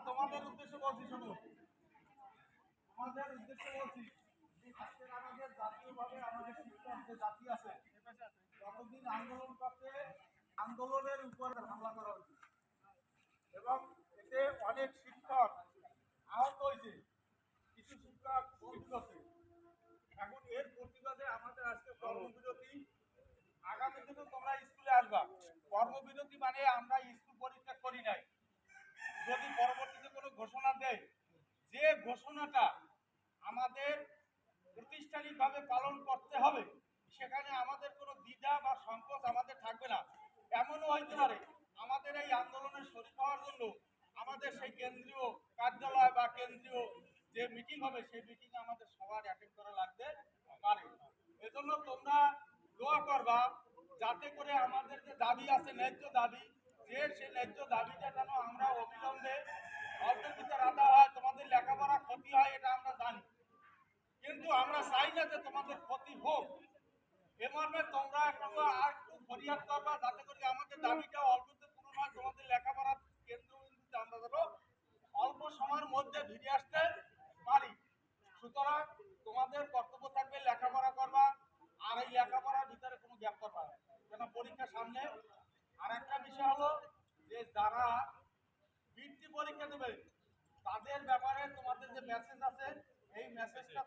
তোমাদের উদ্দেশ্যে বলছি, শোনো, আমাদের উদ্দেশ্যে বলছি, আজকে আমাদের জাতীয়ভাবে আমাদের শিক্ষক যে জাতি আছে যতদিন আন্দোলন করতে আন্দোলনের উপরে হামলা করা হয়েছে এবং এতে অনেক শিক্ষক আহত হয়েছে, কিছু শিক্ষক শহীদ হচ্ছে। এখন এর প্রতিবাদে আমাদের আজকে কর্মবিরতি। আগামী দিনে তোমরা স্কুলে আসবা। কর্মবিরতি মানে আমরা স্কুল পরিত্যাগ করি নাই। যদি পরবর্তীতে কোনো ঘোষণা দেয়, যে ঘোষণাটা আমাদের প্রতিষ্ঠানিকভাবে পালন করতে হবে, সেখানে আমাদের কোনো দ্বিধা বা সংকোচ আমাদের থাকবে না। এমনও হইতে পারে আমাদের এই আন্দোলনে শরীক হওয়ার জন্য আমাদের সেই কেন্দ্রীয় কার্যালয় বা কেন্দ্রীয় যে মিটিং হবে, সেই মিটিংয়ে আমাদের সবার অ্যাটেন্ড করা লাগবে পারে। এজন্য তোমরা দোয়া করবা যাতে করে আমাদের যে দাবি আছে, ন্যায্য দাবি, যে সেই ন্যায্য দাবিটা যেন আমরা অবিলম্বে অল্পের ভিতরে আদা হয়। তোমাদের লেখাপড়া ক্ষতি হয় এটা আমরা জানি, কিন্তু আমরা চাই না যে তোমাদের ক্ষতি হোক। এ মর্মে তোমরা একটু ফরিয়াদ করবা যাতে করে আমাদের দাবিটা অল্পতে পূরণ হয়, তোমাদের লেখাপড়ার কেন্দ্রবিন্দুতে আমরা যেন অল্প সময়ের মধ্যে ফিরে আসতে পারি। সুতরাং তোমাদের কর্তব্য থাকবে লেখাপড়া করবা, আর এই লেখাপড়ার ভিতরে কোনো গ্যাপ করবা না, কেন পরীক্ষার সামনে। আর একটা বিষয় হলো যে যারা বৃত্তি পরীক্ষা দেবে তাদের ব্যাপারে তোমাদের যে মেসেজ আছে, এই মেসেজটা